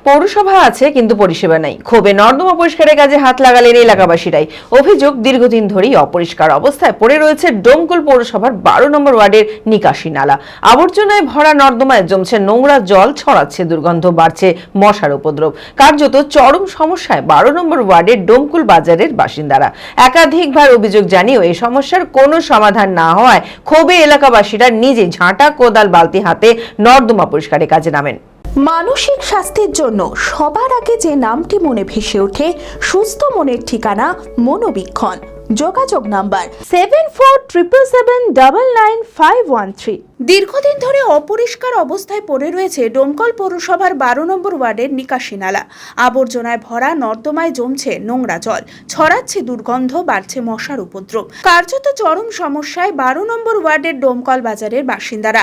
পৌরসভা আছে কিন্তু পরিষেবা নেই। ক্ষোভে নর্দমা পরিষ্কারের কাজে হাত লাগালেন এলাকাবাসীরাই। অভিযোগ, দীর্ঘদিন ধরেই অপরিষ্কার অবস্থায় পড়ে রয়েছে ডোমকল পৌরসভার 12 নম্বর ওয়ার্ডের নিকাশি নালা। আবর্জনায় ভরা নর্দমায় জমছে নোংরা জল, ছড়াচ্ছে দুর্গন্ধ, বাড়ছে মশার উপদ্রব। কার্যত চরম সমস্যায় 12 নম্বর ওয়ার্ডের ডোমকল বাজারের বাসিন্দারা। একাধিকবার অভিযোগ জানিয়েও এই সমস্যার কোনো সমাধান না হওয়ায় ক্ষোভে এলাকাবাসীরা নিজে ঝাঁটা, কোদাল, বালতি হাতে নর্দমা পরিষ্কারের কাজে নামেন। মানসিক স্বাস্থ্যের জন্য সবার আগে যে নামটি মনে ভেসে ওঠে, সুস্থ মনের ঠিকানা মনোবীক্ষণ। যোগাযোগ নাম্বার 7477799513। দীর্ঘদিন ধরে অপরিষ্কার অবস্থায় পড়ে রয়েছে ডোমকল পৌরসভার 12 নম্বর ওয়ার্ডের নিকাশি নালা। আবর্জনায় ভরা নর্দমায় জমছে নোংরা জল, ছড়াচ্ছে দুর্গন্ধ, বাড়ছে মশার উপদ্রব। কার্যত চরম সমস্যায় 12 নম্বর ওয়ার্ডের ডোমকল বাজারের বাসিন্দারা।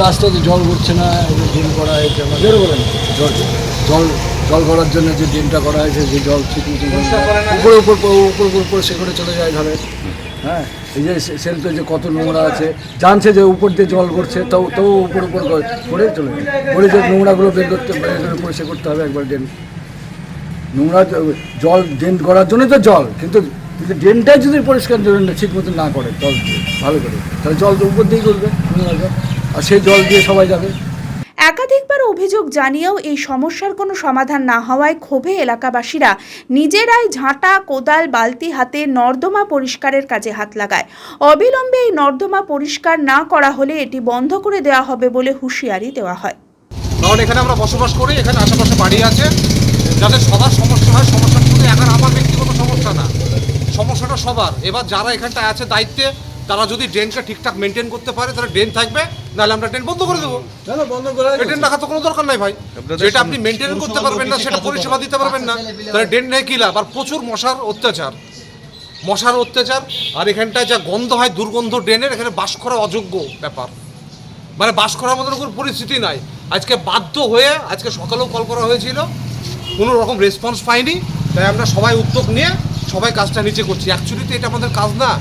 রাস্তাতে জল ঘুরছে না, ড্রেন করা হয়েছে, জল করার জন্য যে ড্রেনটা করা হয়েছে, যে জল ঠিক উপর সে করে চলে যায় ঘরে। হ্যাঁ, এই যে সেলফে যে কত নোংরা আছে, জানছে যে উপর দিয়ে জল করছে, তাও উপর করে চলে যায়। পরে যে নোংরাগুলো বের করতে পরিষ্কার করতে হবে একবার। নোংরা জল ড্রেন করার জন্য তো জল, কিন্তু ড্রেনটাই যদি পরিষ্কার ঠিক মতো না করে, জল ভালো করে, তাহলে জল উপর দিয়েই করবে নোংরা জল, আর সেই জল দিয়ে সবাই যাবে। একাধিকবার অভিযোগ জানিয়েও এই সমস্যার কোনো সমাধান না হওয়ায় ক্ষোভে এলাকাবাসীরা নিজেরাই ঝাঁটা, কোদাল, বালতি হাতে নর্দমা পরিষ্কারের কাজে হাত লাগায়। অবিলম্বে এই নর্দমা পরিষ্কার না করা হলে এটি বন্ধ করে দেওয়া হবে বলে হুঁশিয়ারি দেওয়া হয়। কারণ এখানে আমরা বসবাস করি, এখানে আশেপাশে বাড়ি আছে, যাদের সবার সমস্যা হয়। সমস্যা শুধু এখন আমার ব্যক্তিগত সমস্যা না, সমস্যাটা সবার। এবার যারা এখানটা আছে দায়িত্বে, তারা যদি ড্রেনটা ঠিকঠাক মেনটেন করতে পারে, তাহলে ড্রেন থাকবে, নাহলে আমরা ড্রেন বন্ধ করে দেবো। ড্রেন রাখার তো কোনো দরকার নাই ভাই। যেটা আপনি মেনটেন করতে পারবেন না, সেটা পরিষেবা দিতে পারবেন না, তাহলে ড্রেন নেই কি লাভ? আর প্রচুর মশার অত্যাচার। আর এখানটায় যা গন্ধ হয়, দুর্গন্ধ ড্রেনের, এখানে বাস করা অযোগ্য ব্যাপার। মানে বাস করার মতো কোনো পরিস্থিতি নাই। আজকে বাধ্য হয়ে, আজকে সকালেও কল করা হয়েছিল, কোনো রকম রেসপন্স পাইনি। তাই আমরা সবাই উদ্যোগ নিয়ে সবাই কাজটা নিচে করছি। অ্যাকচুয়ালি তো এটা আমাদের কাজ না,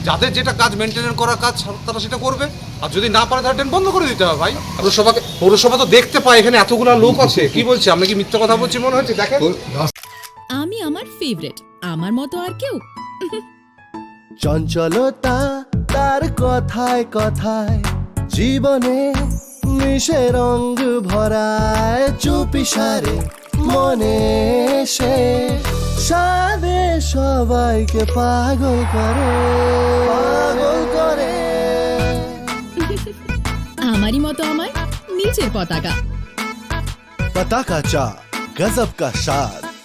যাদের যেটা কাজ মেনটেন করার কাজ তারা সেটা করবে, আর যদি না পারে তাহলে ড্রেন বন্ধ করে দিতে হবে ভাই। পৌরসভা তো দেখতে পায় এখানে এতগুলো লোক আছে, কি বলছে? আমরা কি মিথ্যা কথা বলছি মনে হচ্ছে? দেখেন, আমি আমার ফেভারিট, আমার মতো আর কেউ। চঞ্চলতা তার কথায় কথায় জীবনে মিশে রঙ ভরায়, চুপি সারে মনে সে সাদে সবাইকে পাগল করে। আমারই মতো আমার নিচের পতাকা। पता का चा गजब का शाद।